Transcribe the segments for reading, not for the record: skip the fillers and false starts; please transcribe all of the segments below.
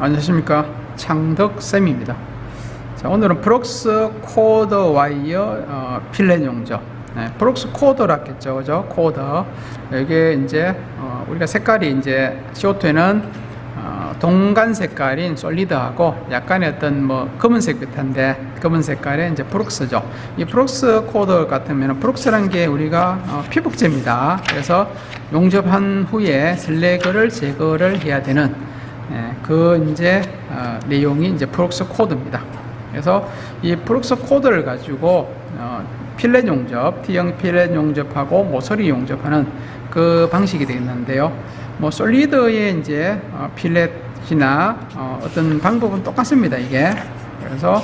안녕하십니까, 창덕쌤입니다. 자, 오늘은 프록스 코더 와이어 필렛 용접. 프록스 코더라 했겠죠, 그죠? 코더. 여기에 이제 우리가 색깔이 이제 CO2에는 동간 색깔인 솔리드하고 약간의 어떤 뭐 검은색 비슷한데 검은 색깔의 이제 프록스죠. 이 프록스 코더 같으면 프록스란 게 우리가 피복제입니다. 그래서 용접한 후에 슬래그를 제거를 해야 되는 그 이제 내용이 이제 프록스 코드입니다. 그래서 이 프록스 코드를 가지고 필렛 용접, T형 필렛 용접하고 모서리 용접하는 그 방식이 되겠는데요. 뭐 솔리드의 이제 필렛이나 어떤 방법은 똑같습니다, 이게. 그래서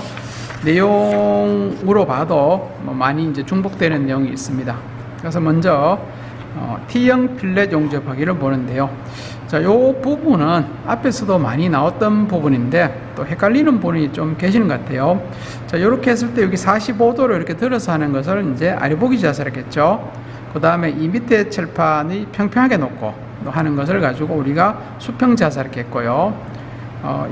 내용으로 봐도 뭐 많이 이제 중복되는 내용이 있습니다. 그래서 먼저 T형 필렛 용접하기를 보는데요. 자, 요 부분은 앞에서도 많이 나왔던 부분인데 또 헷갈리는 분이 좀 계시는 것 같아요. 자, 요렇게 했을 때 여기 45도로 이렇게 들어서 하는 것을 이제 아래보기 자세라겠죠. 그 다음에 이 밑에 칠판이 평평하게 놓고 하는 것을 가지고 우리가 수평 자세라고 했고요.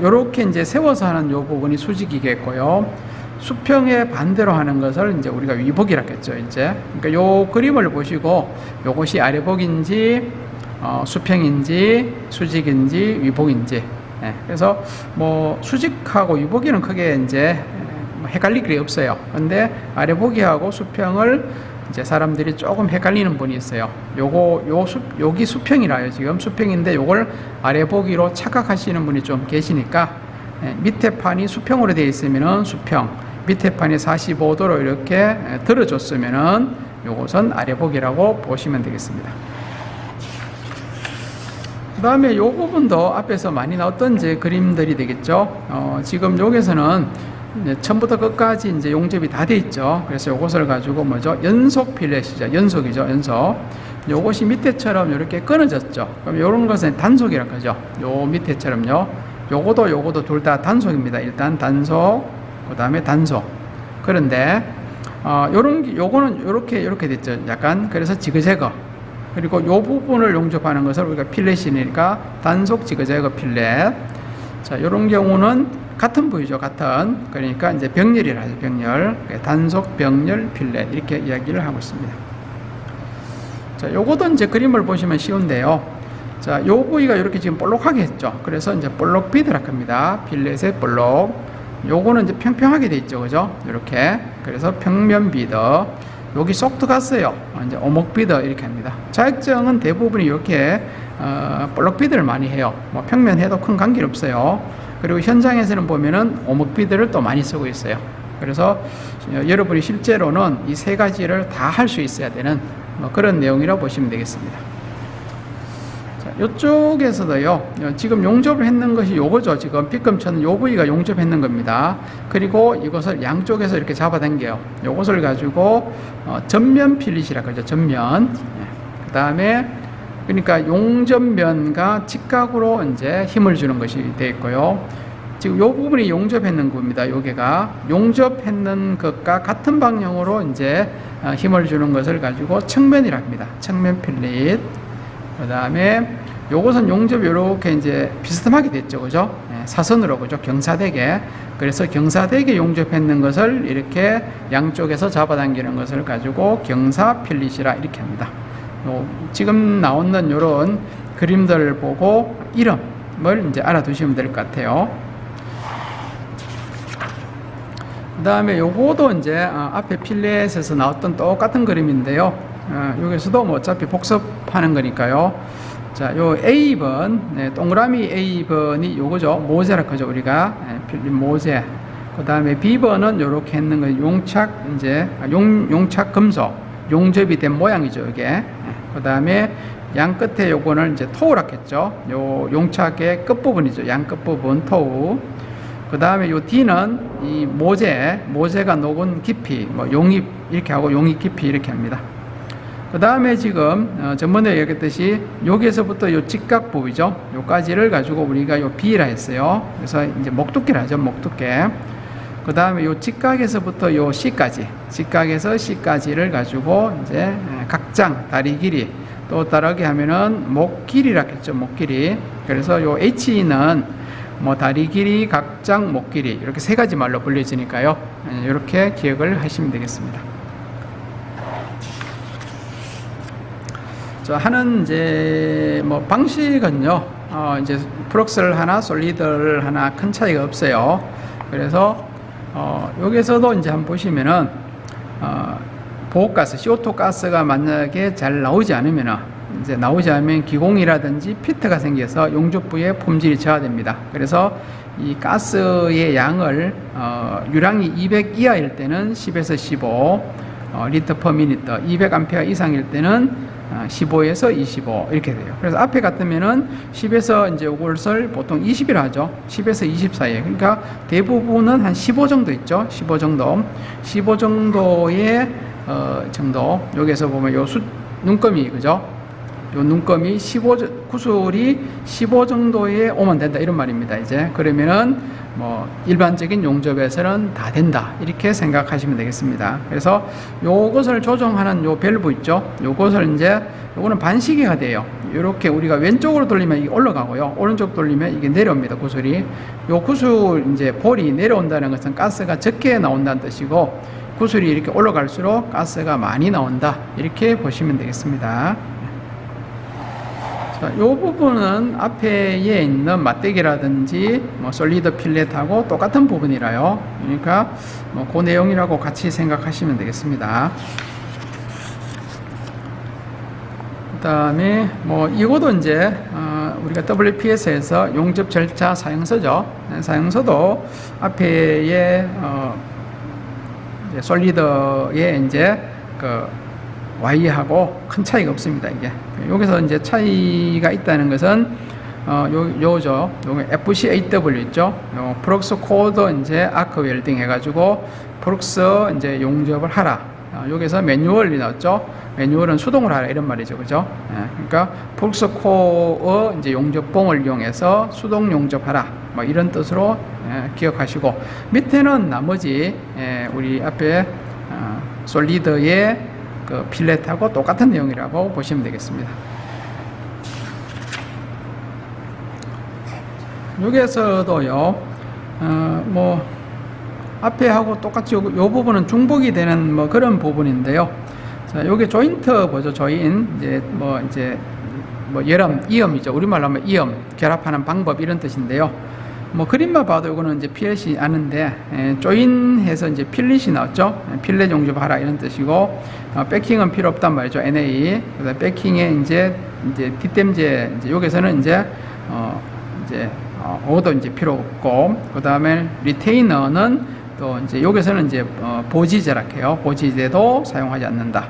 요렇게 이제 세워서 하는 요 부분이 수직이겠고요. 수평의 반대로 하는 것을 이제 우리가 위복이라고 했죠, 이제. 그러니까 요 그림을 보시고 요것이 아래복인지 수평인지 수직인지 위복인지. 그래서 뭐 수직하고 위복이는 크게 이제 헷갈릴 일이 없어요. 근데 아래보기하고 수평을 이제 사람들이 조금 헷갈리는 분이 있어요. 여기 수평이라요. 지금 수평인데 요걸 아래보기로 착각하시는 분이 좀 계시니까 밑에 판이 수평으로 되어 있으면은 수평, 밑에 판이 45도로 이렇게 들어줬으면은 요것은 아래보기라고 보시면 되겠습니다. 그 다음에 요 부분도 앞에서 많이 나왔던 이제 그림들이 되겠죠. 지금 여기서는 처음부터 끝까지 이제 용접이 다 돼 있죠. 그래서 요것을 가지고 뭐죠? 연속 필렛이죠. 연속이죠. 연속. 요것이 밑에처럼 이렇게 끊어졌죠. 그럼 요런 것은 단속이라고 하죠. 요 밑에처럼요. 요거도 둘 다 단속입니다. 일단 단속, 그 다음에 단속. 그런데 요거는 이렇게 됐죠. 약간. 그래서 지그재그. 그리고 이 부분을 용접하는 것을 우리가 필렛이니까 단속 지그재그 필렛. 자, 이런 경우는 같은 부위죠, 같은. 그러니까 이제 병렬이라 하죠, 병렬. 단속 병렬 필렛 이렇게 이야기를 하고 있습니다. 자, 요것도 이제 그림을 보시면 쉬운데요. 자, 요 부위가 이렇게 지금 볼록하게 했죠. 그래서 이제 볼록 비드라고 합니다. 필렛의 볼록. 요거는 이제 평평하게 돼 있죠, 그죠? 이렇게. 그래서 평면 비드. 여기 쏙 들어갔어요. 이제 오목비드 이렇게 합니다. 자격증은 대부분이 이렇게 볼록비드를 많이 해요. 뭐 평면 해도 큰 관계는 없어요. 그리고 현장에서는 보면은 오목비드를 또 많이 쓰고 있어요. 그래서 여러분이 실제로는 이 세 가지를 다 할 수 있어야 되는 뭐 그런 내용이라고 보시면 되겠습니다. 이쪽에서도요, 지금 용접을 했는 것이 요거죠. 지금 빗금 쳐는 요 부위가 용접했는 겁니다. 그리고 이것을 양쪽에서 이렇게 잡아당겨요. 요것을 가지고 전면 필릿이라고 하죠. 전면. 그 다음에 그러니까 용접면과 직각으로 이제 힘을 주는 것이 되어 있고요. 지금 요 부분이 용접했는 겁니다. 요게가 용접했는 것과 같은 방향으로 이제 힘을 주는 것을 가지고 측면이라고 합니다. 측면 필릿. 그 다음에 요것은 용접이 이렇게 이제 비스듬하게 됐죠, 그죠? 사선으로, 그죠? 경사되게. 그래서 경사되게 용접했는 것을 이렇게 양쪽에서 잡아당기는 것을 가지고 경사 필릿이라 이렇게 합니다. 지금 나오는 요런 그림들을 보고 이름을 이제 알아두시면 될 것 같아요. 그 다음에 요거도 이제 앞에 필렛에서 나왔던 똑같은 그림인데요. 여기서도 뭐 어차피 복습하는 거니까요. 자, 요 A번, 동그라미 A번이 요거죠. 모재라고 하죠, 우리가. 필립 모재. 그 다음에 B번은 요렇게 했는 거, 용착 금속. 용접이 된 모양이죠, 이게. 그 다음에 양 끝에 요거는 이제 토우라고 했죠. 요 용착의 끝부분이죠. 양 끝부분, 토우. 그 다음에 요 D는 이 모재가 녹은 깊이, 뭐 용입 이렇게 하고 용입 깊이 이렇게 합니다. 그 다음에 지금 전번에 얘기했듯이 여기에서부터 요 직각 부위죠. 요까지를 가지고 우리가 요 B라 했어요. 그래서 이제 목두께를 하죠. 목두께. 그 다음에 요 직각에서부터 요 C까지, 직각에서 C까지를 가지고 이제 각장 다리 길이 또 다르게 하면은 목 길이라 했죠. 목 길이. 그래서 요 H는 뭐 다리 길이, 각장, 목 길이 이렇게 세 가지 말로 불려지니까요. 이렇게 기억을 하시면 되겠습니다. 자, 하는 이제 뭐 방식은요. 이제 프록스를 하나, 솔리드를 하나 큰 차이가 없어요. 그래서 여기서도 이제 한번 보시면은 보호가스, CO2 가스가 만약에 잘 나오지 않으면은 이제 나오지 않으면 기공이라든지 피트가 생겨서 용접부의 품질이 저하됩니다. 그래서 이 가스의 양을 유량이 200 이하일 때는 10에서 15 리터 퍼 미니터, 200A 이상일 때는 15에서 25 이렇게 돼요. 그래서 앞에 같으면은 10에서 이제 이것을 보통 20이라 하죠. 10에서 20 사이에. 그러니까 대부분은 한 15 정도 있죠. 15 정도. 15 정도의 정도. 여기서 보면 요 눈금이 그죠? 요 눈금이 15 구슬이 15 정도에 오면 된다 이런 말입니다. 이제 그러면은 뭐 일반적인 용접에서는 다 된다 이렇게 생각하시면 되겠습니다. 그래서 요것을 조정하는 요 밸브 있죠. 요것을 이제 요거는 반시계가 돼요. 이렇게 우리가 왼쪽으로 돌리면 이게 올라가고요. 오른쪽 돌리면 이게 내려옵니다. 구슬이. 요 구슬 이제 볼이 내려온다는 것은 가스가 적게 나온다는 뜻이고 구슬이 이렇게 올라갈수록 가스가 많이 나온다 이렇게 보시면 되겠습니다. 이 부분은 앞에 있는 맞대기라든지 뭐 솔리드 필렛하고 똑같은 부분이라요. 그러니까 뭐 그 내용이라고 같이 생각하시면 되겠습니다. 그 다음에 뭐 이것도 이제 우리가 WPS에서 용접 절차 사용서죠. 사용서도 앞에의 이제 솔리드의 이제 그 Y하고 큰 차이가 없습니다. 이게 여기서 이제 차이가 있다는 것은 요죠. 요게 FCAW 있죠. 요 프록스 코드 이제 아크 웰딩 해가지고 프록스 이제 용접을 하라. 여기서 매뉴얼이 나왔죠. 매뉴얼은 수동을 하라 이런 말이죠, 그죠? 그러니까 프록스 코어 이제 용접봉을 이용해서 수동 용접하라. 뭐 이런 뜻으로 기억하시고 밑에는 나머지 우리 앞에 솔리드의 그 필렛하고 똑같은 내용이라고 보시면 되겠습니다. 여기에서도요, 뭐 앞에 하고 똑같이 요 부분은 중복이 되는 뭐 그런 부분인데요. 자, 여기 조인트 보죠, 조인 이제 열암, 이음이죠. 우리말로 하면 이음, 결합하는 방법 이런 뜻인데요. 뭐 그림만 봐도 이거는 이제 필렛이 아는데 조인해서 이제 필렛이 나왔죠. 필렛 용접하라 이런 뜻이고 백킹은 필요 없단 말이죠. NA. 그다음 백킹에 이제 뒷댐제 여기서는 이제 오도 이제 필요 없고 그다음에 리테이너는 또 이제 여기서는 이제 보지제라해요. 보지제도 사용하지 않는다.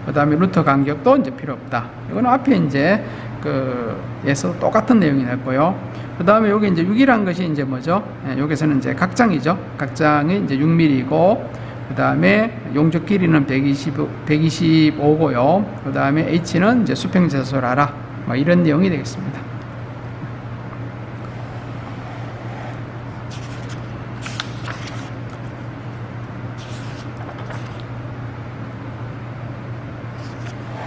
그다음에 루터 간격도 이제 필요 없다. 이거는 앞에 이제 에서 똑같은 내용이 났고요. 그 다음에 여기 이제 6이란 것이 이제 뭐죠? 여기서는 이제 각장이죠. 각장이 이제 6mm이고, 그 다음에 용접 길이는 125고요. 그 다음에 H는 이제 수평제소라라. 뭐 이런 내용이 되겠습니다.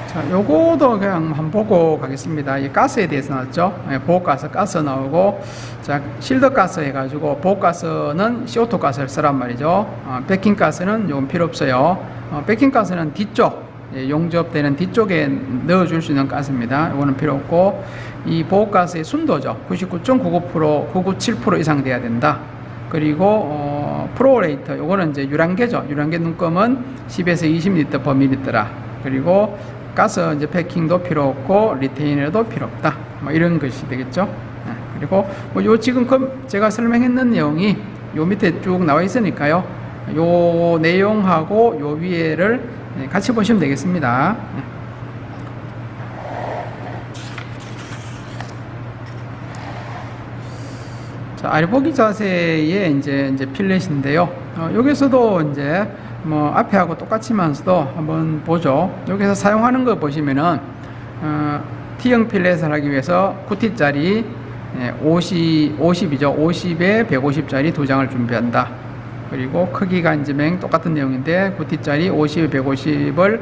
자, 요거도 그냥 한번 보고 가겠습니다. 이 가스에 대해서 나왔죠. 보호가스, 가스 나오고, 자, 실드가스 해가지고, 보호가스는 CO2 가스를 쓰란 말이죠. 백킹가스는 요건 필요 없어요. 백킹가스는 뒤쪽, 용접되는 뒤쪽에 넣어줄 수 있는 가스입니다. 요거는 필요 없고, 이 보호가스의 순도죠. 99.99%, 997% 이상 돼야 된다. 그리고, 프로레이터, 요거는 이제 유량계죠. 유량계 눈금은 10에서 20L per minut라. 그리고, 가스 이제 패킹도 필요 없고 리테이너도 필요 없다. 뭐 이런 것이 되겠죠. 그리고 뭐 요 지금 제가 설명했는 내용이 요 밑에 쭉 나와 있으니까요. 요 내용하고 요 위에를 같이 보시면 되겠습니다. 자, 아래보기 자세의 이제 필렛인데요. 여기서도 이제 뭐 앞에 하고 똑같지만서도 한번 보죠. 여기서 사용하는 거 보시면은 T형 필렛을 하기 위해서 9T짜리 50이죠. 50에 150짜리 2장을 준비한다. 그리고 크기가 이제 똑같은 내용인데 9T짜리 50에 150을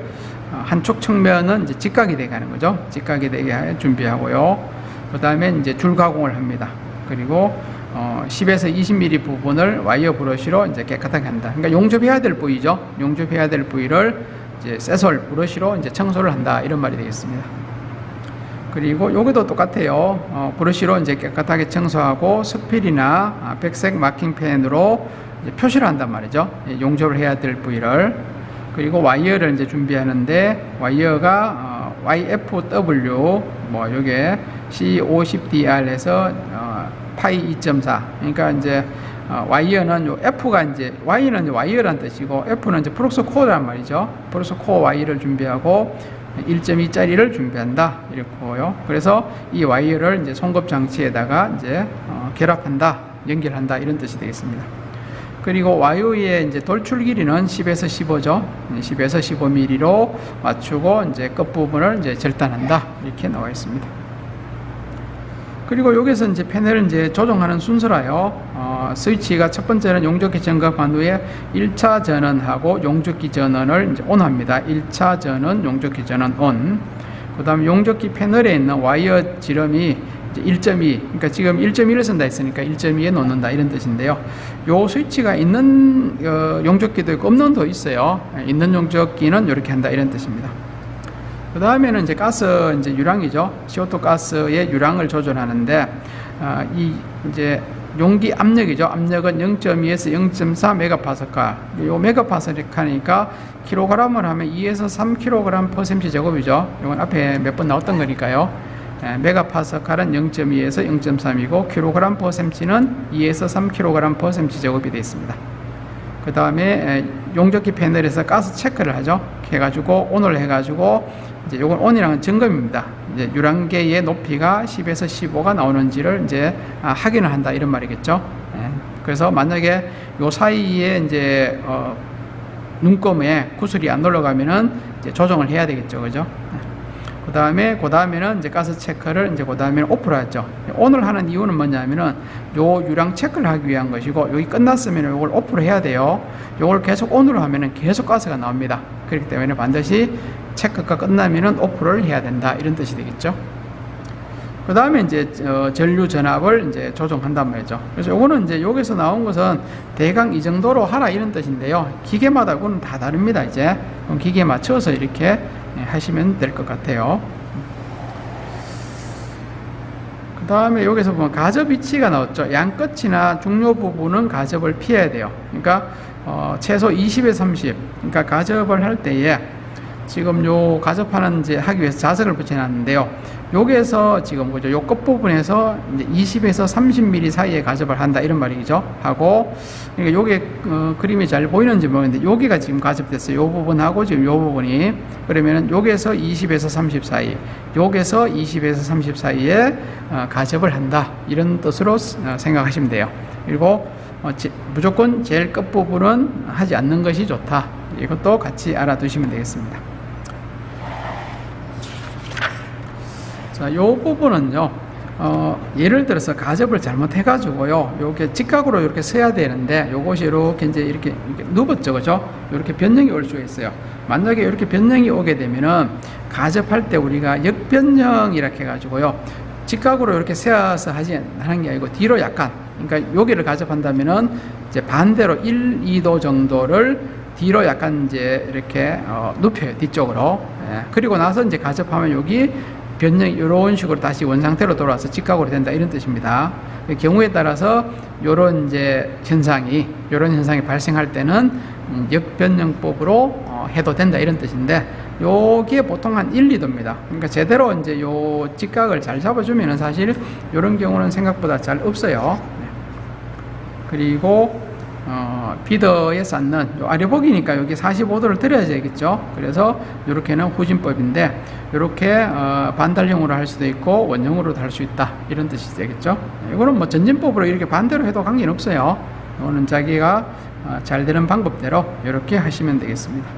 한쪽 측면은 이제 직각이 되게 하는 거죠. 직각이 되게 준비하고요. 그 다음에 이제 줄 가공을 합니다. 그리고 10에서 20mm 부분을 와이어 브러쉬로 이제 깨끗하게 한다. 그러니까 용접해야 될 부위죠. 용접해야 될 부위를 이제 새솔 브러쉬로 이제 청소를 한다. 이런 말이 되겠습니다. 그리고 여기도 똑같아요. 브러쉬로 이제 깨끗하게 청소하고 스필이나 백색 마킹펜으로 이제 표시를 한단 말이죠. 용접을 해야 될 부위를. 그리고 와이어를 이제 준비하는데 와이어가 YFW 뭐 요게 C50DR에서 파이 2.4. 그러니까 이제 와이어는 요 F가 이제 Y는 이제 와이어란 뜻이고 F는 이제 프록스 코어란 말이죠. 프록스 코어 와이어를 준비하고 1.2짜리를 준비한다 이렇고요. 그래서 이 와이어를 이제 송급 장치에다가 이제 결합한다, 연결한다 이런 뜻이 되겠습니다. 그리고 와이어의 이제 돌출 길이는 10에서 15죠. 10에서 15mm로 맞추고 이제 끝 부분을 이제 절단한다 이렇게 나와 있습니다. 그리고 여기서 이제 패널을 이제 조정하는 순서라요. 스위치가 첫 번째는 용접기 점검한 후에 1차 전원하고 용접기 전원을 이제 ON합니다. 1차 전원, 용접기 전원 ON. 그 다음에 용접기 패널에 있는 와이어 지름이 이제 1.2, 그러니까 지금 1.1을 쓴다 했으니까 1.2에 놓는다 이런 뜻인데요. 요 스위치가 있는 용접기도 있고 없는 도 있어요. 있는 용접기는 이렇게 한다 이런 뜻입니다. 그 다음에는 이제 가스 이제 유량이죠. CO2 가스의 유량을 조절하는데 이 이제 용기 압력이죠. 압력은 0.2에서 0.4 메가파스칼. 요 메가파스칼이니까 킬로그램을 하면 2에서 3kg per cm 제곱이죠. 이건 앞에 몇 번 나왔던 거니까요. 메가파스칼은 0.2에서 0.3이고 킬로그램 per cm는 2에서 3kg per cm 제곱이 되어 있습니다. 그 다음에 용접기 패널에서 가스 체크를 하죠. 해가지고 온을 해가지고 이제 요건 온이랑은 점검입니다. 이제 유량계의 높이가 10에서 15가 나오는지를 이제 확인을 한다 이런 말이겠죠. 그래서 만약에 요 사이에 이제 눈금에 구슬이 안 올라가면은 이제 조정을 해야 되겠죠, 그죠? 그 다음에는 이제 가스 체크를 이제 그 다음에는 오프를 하죠. 온을 하는 이유는 뭐냐면은 요 유량 체크를 하기 위한 것이고 여기 끝났으면 요걸 오프를 해야 돼요. 요걸 계속 온으로 하면은 계속 가스가 나옵니다. 그렇기 때문에 반드시 체크가 끝나면은 오프를 해야 된다 이런 뜻이 되겠죠. 그 다음에 이제 전류 전압을 이제 조정한단 말이죠. 그래서 요거는 이제 여기서 나온 것은 대강 이 정도로 하라 이런 뜻인데요. 기계마다 그건 다 다릅니다. 이제 기계에 맞춰서 이렇게 하시면 될 것 같아요. 그 다음에 여기서 보면 가접 위치가 나왔죠. 양끝이나 중요 부분은 가접을 피해야 돼요. 그러니까 최소 20에서 30. 그러니까 가접을 할 때에 지금 요 가접하는 이제 하기 위해서 자석을 붙여놨는데요. 여기에서 지금 뭐죠? 요 끝부분에서 이제 20에서 30mm 사이에 가접을 한다 이런 말이죠. 하고 그러니까 요게 그림이 잘 보이는지 모르겠는데 여기가 지금 가접됐어요. 요 부분하고 지금 요 부분이 그러면은 여기에서 20에서 30 사이, 여기에서 20에서 30 사이에 가접을 한다 이런 뜻으로 생각하시면 돼요. 그리고 무조건 제일 끝부분은 하지 않는 것이 좋다. 이것도 같이 알아두시면 되겠습니다. 자, 요 부분은요, 예를 들어서 가접을 잘못해가지고요, 요게 직각으로 이렇게 서야 되는데, 요것이 이렇게 이제 이렇게 누웠죠, 그죠? 이렇게 변형이 올 수가 있어요. 만약에 이렇게 변형이 오게 되면은, 가접할 때 우리가 역변형이라고 해가지고요, 직각으로 이렇게 세워서 하는 게 아니고, 뒤로 약간, 그러니까 여기를 가접한다면은, 이제 반대로 1, 2도 정도를 뒤로 약간 이제 이렇게 눕혀요, 뒤쪽으로. 예. 그리고 나서 이제 가접하면 여기 변형이 이런 식으로 다시 원상태로 돌아와서 직각으로 된다 이런 뜻입니다. 경우에 따라서 이런 이제 이런 현상이 발생할 때는 역변형법으로 해도 된다 이런 뜻인데 요게 보통 한 1, 2도입니다. 그러니까 제대로 이제 요 직각을 잘 잡아주면은 사실 이런 경우는 생각보다 잘 없어요. 네. 그리고 비더에 쌓는 아래복이니까 여기 45도를 들여야겠죠. 그래서 이렇게는 후진법인데 이렇게 반달형으로 할 수도 있고 원형으로도 할 수 있다 이런 뜻이 되겠죠. 이거는 뭐 전진법으로 이렇게 반대로 해도 관계는 없어요. 이거는 자기가 잘 되는 방법대로 이렇게 하시면 되겠습니다.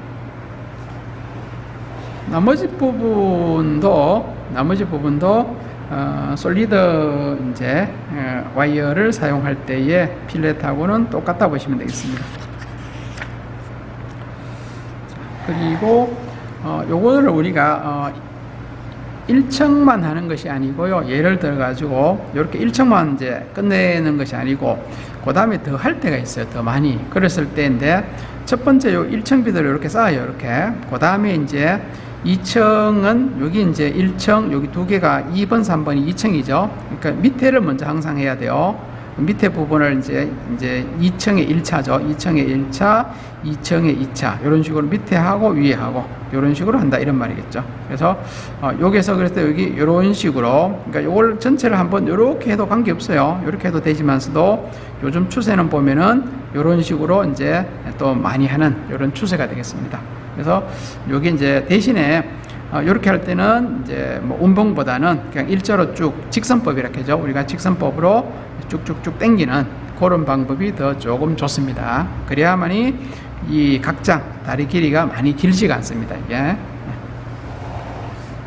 나머지 부분도 솔리드 이제 와이어를 사용할 때의 필렛하고는 똑같다 보시면 되겠습니다. 그리고 요거를 우리가 1층만 하는 것이 아니고요. 예를 들어 가지고 이렇게 1층만 이제 끝내는 것이 아니고 그 다음에 더 할 때가 있어요. 더 많이. 그랬을 때인데 첫 번째 요 1층 비들을 이렇게 쌓아요. 이렇게. 그 다음에 이제 2층은 여기 이제 1층 여기 두 개가 2번, 3번이 2층이죠. 그러니까 밑에를 먼저 항상 해야 돼요. 밑에 부분을 이제 2층에 1차죠. 2층에 1차, 2층에 2차. 이런 식으로 밑에 하고 위에 하고 이런 식으로 한다 이런 말이겠죠. 그래서 여기서 그래서 여기 이런 식으로 그러니까 요걸 전체를 한번 이렇게 해도 관계 없어요. 이렇게 해도 되지만서도 요즘 추세는 보면은 이런 식으로 이제 또 많이 하는 이런 추세가 되겠습니다. 그래서 여기 이제 대신에 이렇게 할 때는 이제 뭐 운봉보다는 그냥 일자로 쭉 직선법이라고 하죠. 우리가 직선법으로 쭉쭉쭉 당기는 그런 방법이 더 조금 좋습니다. 그래야만이 이 각장 다리 길이가 많이 길지가 않습니다. 이게.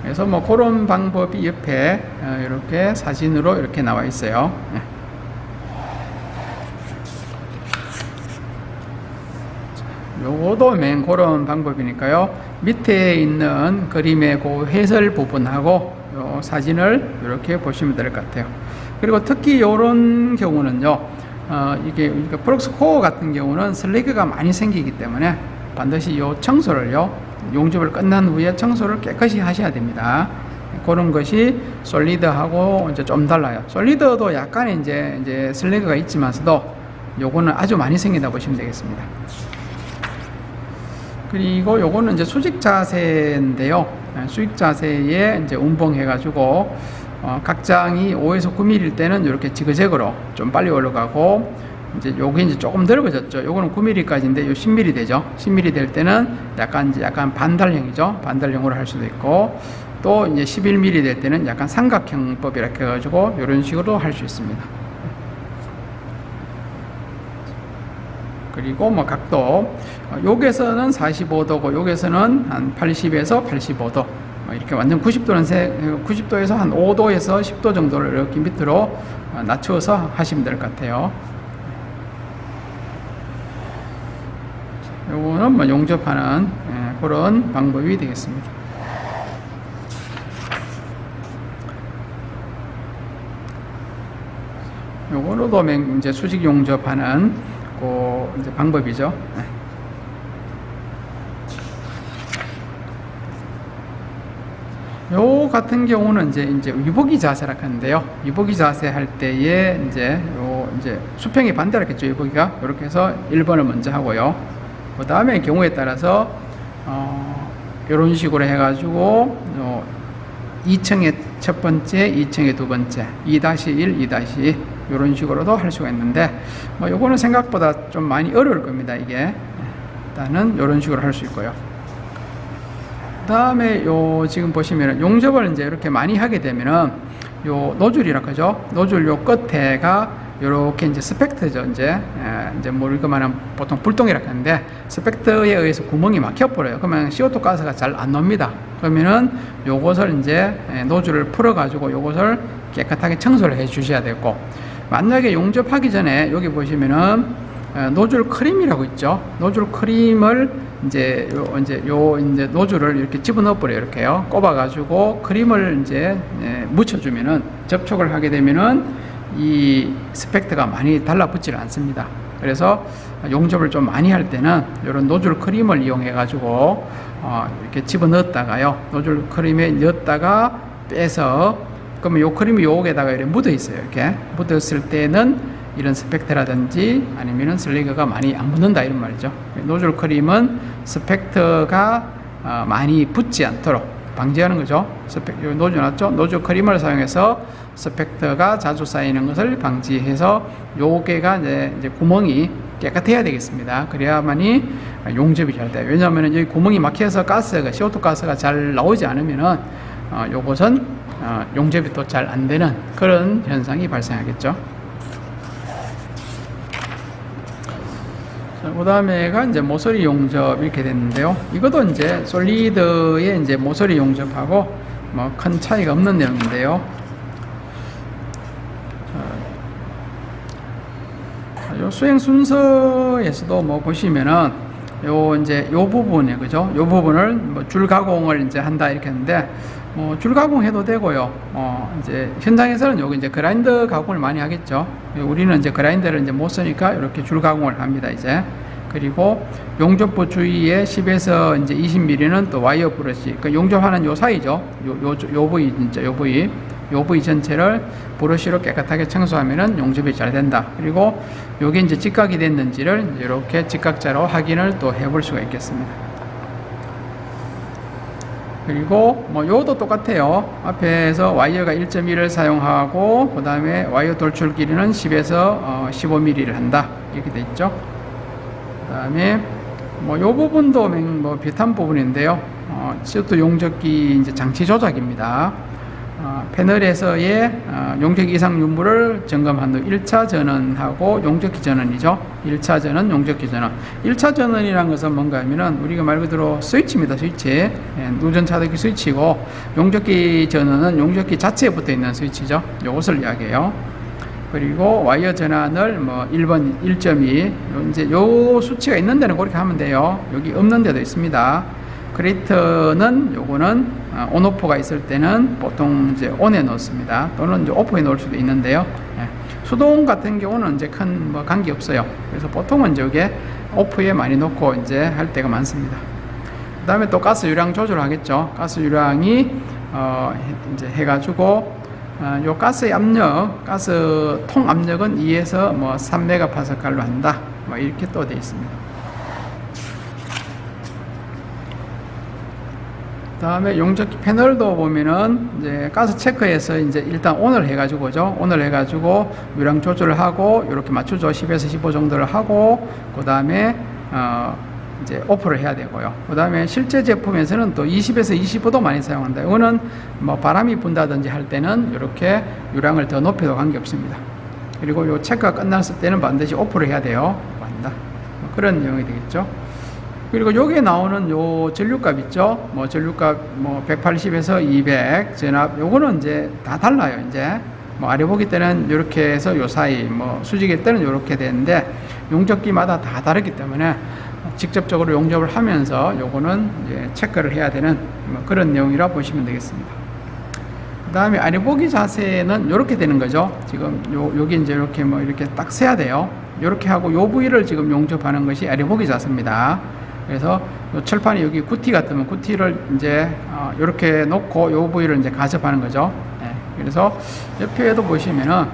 그래서 뭐 그런 방법이 옆에 이렇게 사진으로 이렇게 나와 있어요. 요것도 맨 그런 방법이니까요. 밑에 있는 그림의 그 해설 부분하고 요 사진을 이렇게 보시면 될 것 같아요. 그리고 특히 이런 경우는요, 이게 프록스 코어 같은 경우는 슬래그가 많이 생기기 때문에 반드시 요 청소를요, 용접을 끝난 후에 청소를 깨끗이 하셔야 됩니다. 그런 것이 솔리드하고 이제 좀 달라요. 솔리드도 약간의 이제 슬래그가 있지만서도 요거는 아주 많이 생긴다 보시면 되겠습니다. 그리고 요거는 이제 수직 자세인데요. 수직 자세에 이제 운봉해가지고 각장이 5에서 9mm일 때는 이렇게 지그재그로 좀 빨리 올라가고 이제 요게 이제 조금 넓어졌죠. 요거는 9mm까지인데 요 10mm 되죠. 10mm 될 때는 약간 반달형이죠. 반달형으로 할 수도 있고 또 이제 11mm 될 때는 약간 삼각형법 이렇게 해가지고 이런 식으로 할 수 있습니다. 그리고 뭐 각도 여기서는 45도고 여기서는 한 80에서 85도 이렇게 완전 90도에서 한 5도에서 10도 정도를 이렇게 밑으로 낮춰서 하시면 될 것 같아요. 요거는 뭐 용접하는 그런 방법이 되겠습니다. 요거로도 이제 수직 용접하는 그 이제 방법이죠. 요 같은 경우는 이제 위복이 자세라 하는데요. 위복이 자세 할 때에 이제 수평이 반대라 했죠. 위복이가 이렇게 해서 1번을 먼저 하고요. 그 다음에 경우에 따라서 이런 식으로 해가지고 2층에 첫 번째, 2층에 두 번째, 2-1, 2-2 이런 식으로도 할 수가 있는데 뭐 요거는 생각보다 좀 많이 어려울 겁니다. 이게 일단은 이런 식으로 할 수 있고요. 그 다음에 요 지금 보시면은 용접을 이제 이렇게 많이 하게 되면은 요 노즐이라고 하죠. 노즐 요 끝에가 요렇게 이제 스펙트죠. 이제 뭐 이거 말하면 보통 불똥이라고 하는데 스펙트에 의해서 구멍이 막혀버려요. 그러면 CO2 가스가 잘 안 놉니다. 그러면은 요것을 이제 노즐을 풀어가지고 요것을 깨끗하게 청소를 해 주셔야 되고, 만약에 용접하기 전에 여기 보시면은 노즐 크림이라고 있죠. 노즐 크림을 이제 노즐을 이렇게 집어넣어 버려요. 이렇게요. 꼽아가지고 크림을 이제 묻혀주면은 접촉을 하게 되면은 이 스펙트가 많이 달라붙질 않습니다. 그래서 용접을 좀 많이 할 때는 이런 노즐 크림을 이용해 가지고 이렇게 집어넣었다가요. 노즐 크림에 넣었다가 빼서 그러면 요 크림이 요게다가 이렇게 묻어 있어요. 이렇게 묻었을 때는 이런 스펙트라든지 아니면은 슬리그가 많이 안 붙는다 이런 말이죠. 노즐 크림은 스펙트가 많이 붙지 않도록 방지하는 거죠. 노즐 났죠? 노즐 크림을 사용해서 스펙트가 자주 쌓이는 것을 방지해서 요게가 이제 구멍이 깨끗해야 되겠습니다. 그래야만이 용접이 잘 돼요. 왜냐하면 여기 구멍이 막혀서 가스가 CO2 가스가 잘 나오지 않으면은 요것은 용접이 또 잘 안 되는 그런 현상이 발생하겠죠. 그 다음에가 이제 모서리 용접 이렇게 됐는데요. 이것도 이제 솔리드의 이제 모서리 용접하고 뭐 큰 차이가 없는 내용인데요. 요 수행 순서에서도 뭐 보시면은 요 이제 요 부분에 그죠? 요 부분을 뭐 줄 가공을 이제 한다 이렇게 했는데 줄 가공해도 되고요. 이제 현장에서는 여기 이제 그라인더 가공을 많이 하겠죠. 우리는 이제 그라인더를 이제 못 쓰니까 이렇게 줄 가공을 합니다 이제. 그리고 용접부 주위에 10에서 이제 20mm는 또 와이어 브러쉬. 그 용접하는 요 사이죠. 요 부위 진짜 요 부위 전체를 브러쉬로 깨끗하게 청소하면은 용접이 잘 된다. 그리고 요게 이제 직각이 됐는지를 이렇게 직각자로 확인을 또 해볼 수가 있겠습니다. 그리고 뭐 요도 똑같아요. 앞에서 와이어가 1.1을 사용하고 그 다음에 와이어 돌출 길이는 10에서 15mm를 한다 이렇게 돼 있죠. 그 다음에 뭐 요 부분도 뭐 비슷한 부분인데요. 이것도 용접기 이제 장치 조작입니다. 패널에서의 용접기 이상 유무를 점검한 후 1차 전원하고 용접기 전원이죠. 1차 전원, 용접기 전원. 1차 전원이라는 것은 뭔가 하면은 우리가 말 그대로 스위치입니다. 스위치. 누전 차단기 스위치고 용접기 전원은 용접기 자체에 붙어 있는 스위치죠. 요것을 이야기해요. 그리고 와이어 전환을 뭐 1번 1.2 이제 요 수치가 있는 데는 그렇게 하면 돼요. 여기 없는 데도 있습니다. 크리에이터는 요거는 온오프가 있을 때는 보통 이제 온에 넣습니다. 또는 이제 오프에 넣을 수도 있는데요. 수동 같은 경우는 이제 큰 뭐 관계 없어요. 그래서 보통은 이제 이게 오프에 많이 넣고 이제 할 때가 많습니다. 그 다음에 또 가스 유량 조절하겠죠. 가스 유량이 이제 해가지고 요 가스의 압력, 가스 통 압력은 2에서 뭐 3메가파스칼로 한다. 뭐 이렇게 또 되어 있습니다. 다음에 용접기 패널도 보면은 이제 가스 체크해서 이제 일단 온을 해가지고죠. 온을 해가지고 유량 조절을 하고 이렇게 맞추죠. 10에서 15 정도를 하고 그 다음에 이제 오프를 해야 되고요. 그 다음에 실제 제품에서는 또 20에서 25도 많이 사용한다. 이거는 뭐 바람이 분다든지 할 때는 이렇게 유량을 더 높여도 관계 없습니다. 그리고 요 체크가 끝났을 때는 반드시 오프를 해야 돼요. 한다. 그런 내용이 되겠죠. 그리고 여기에 나오는 요 전류값 있죠. 뭐 전류값 뭐 180에서 200 전압 요거는 이제 다 달라요. 이제 뭐 아래 보기 때는 이렇게 해서 요 사이 뭐 수직일 때는 이렇게 되는데 용접기마다 다 다르기 때문에 직접적으로 용접을 하면서 요거는 이제 체크를 해야 되는 뭐 그런 내용이라 보시면 되겠습니다. 그 다음에 아래 보기 자세는 이렇게 되는 거죠. 지금 여기 이제 이렇게 뭐 이렇게 딱 세야 돼요. 이렇게 하고 요 부위를 지금 용접하는 것이 아래 보기 자세입니다. 그래서 요 철판이 여기 구티 같으면 구티를 이제 이렇게 놓고 요 부위를 이제 가접하는 거죠. 그래서 옆에도 보시면은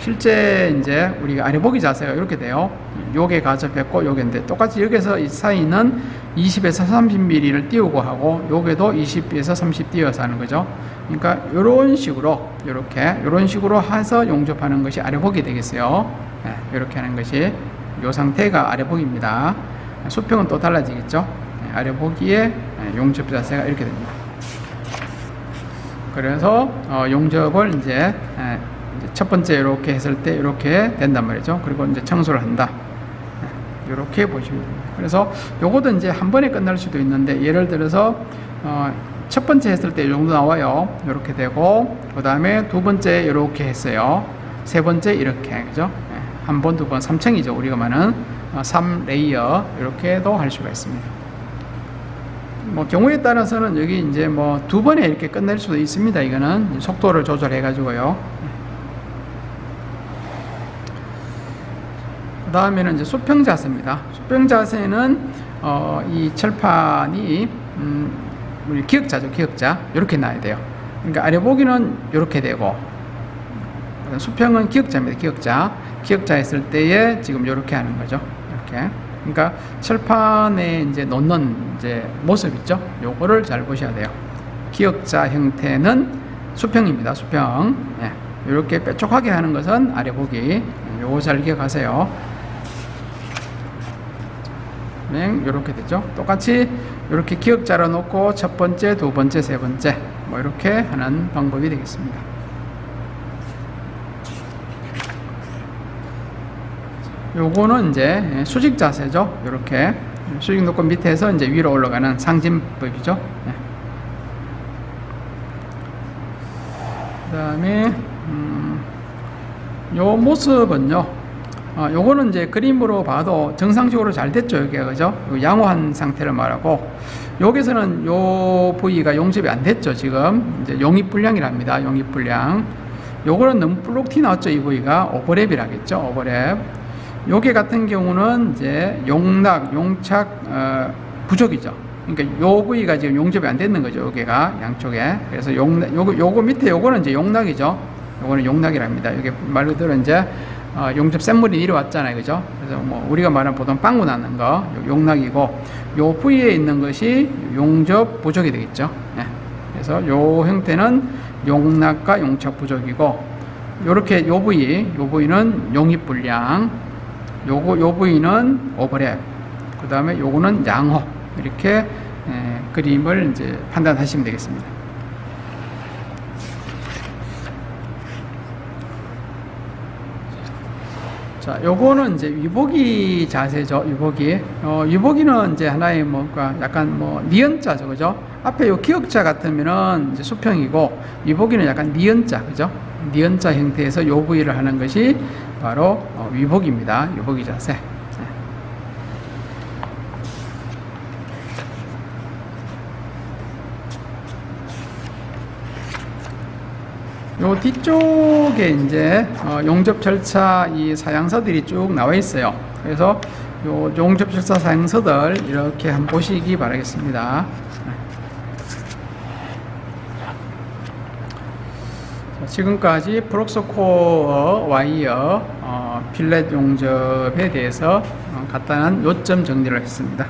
실제 이제 우리가 아래 보기 자세가 이렇게 돼요. 요게 가접했고 요게인데 똑같이 여기서 이 사이는 20에서 30mm를 띄우고 하고 요게도 20에서 30 띄워서 하는 거죠. 그러니까 요런 식으로 요런 식으로 해서 용접하는 것이 아래 보기 되겠어요. 이렇게 하는 것이 요 상태가 아래 보기입니다. 수평은 또 달라지겠죠. 아래 보기에 용접 자세가 이렇게 됩니다. 그래서 용접을 이제 첫 번째 이렇게 했을 때 이렇게 된단 말이죠. 그리고 이제 청소를 한다. 이렇게 보시면 됩니다. 그래서 요것도 이제 한 번에 끝날 수도 있는데 예를 들어서 첫 번째 했을 때 이 정도 나와요. 이렇게 되고 그 다음에 두 번째 이렇게 했어요. 세 번째 이렇게 그죠? 한 번, 두 번, 3층이죠. 우리가 말하는 3레이어 이렇게도 할 수가 있습니다. 뭐 경우에 따라서는 여기 이제 뭐 두 번에 이렇게 끝낼 수도 있습니다. 이거는 속도를 조절해 가지고요. 그 다음에는 이제 수평 자세입니다. 수평 자세는 이 철판이 우리 기역자죠. 기역자 이렇게 놔야 돼요. 그러니까 아래 보기는 이렇게 되고 수평은 기역자입니다. 기역자. 기역자 했을 때에 지금 이렇게 하는 거죠. 이렇게. 그러니까 철판에 이제 놓는 이제 모습 있죠. 요거를 잘 보셔야 돼요. 기역자 형태는 수평입니다. 수평. 이렇게 뾰족하게 하는 것은 아래 보기. 요거 잘 기억하세요. 이렇게 되죠. 똑같이 이렇게 기역자로 놓고 첫 번째, 두 번째, 세 번째 뭐 이렇게 하는 방법이 되겠습니다. 요거는 이제 수직 자세죠. 이렇게 수직 놓고 밑에서 이제 위로 올라가는 상진법이죠. 그 다음에 요 모습은요 요거는 이제 그림으로 봐도 정상적으로 잘 됐죠. 여기가 그죠? 양호한 상태를 말하고, 여기서는 요 부위가 용접이 안 됐죠. 지금 이제 용입불량이랍니다. 용입불량. 요거는 너무 볼록 티 나왔죠. 이 부위가 오버랩이라겠죠. 오버랩. 요게 같은 경우는 이제 용락, 용착 부족이죠. 그러니까 요 부위가 지금 용접이 안 됐는 거죠. 요게가 양쪽에. 그래서 요거 밑에 요거는 이제 용락이죠. 요거는 용락이랍니다. 이게 말 그대로 이제 용접 샘물이 내려왔잖아요. 그죠? 그래서 뭐 우리가 말하는 보통 빵구 나는 거 용락이고, 요 부위에 있는 것이 용접 부족이 되겠죠. 예. 그래서 요 형태는 용락과 용착 부족이고, 요렇게 요 부위는 용입불량, 요 부위는 오버랩, 그 다음에 요거는 양호. 이렇게 그림을 이제 판단하시면 되겠습니다. 자, 요거는 이제 위보기 자세죠. 위보기는 이제 하나의 뭔가 약간 뭐 니은자죠, 그죠? 앞에 요 기역자 같으면은 이제 수평이고, 위보기는 약간 니은자, 그죠? 니은자 형태에서 요 부위를 하는 것이 바로 위보기입니다. 위보기 자세. 요 뒤쪽에 이제 용접 절차 이 사양서들이 쭉 나와 있어요. 그래서 요 용접 절차 사양서들 이렇게 한번 보시기 바라겠습니다. 자, 지금까지 프록소코어 와이어 필렛 용접에 대해서 간단한 요점 정리를 했습니다.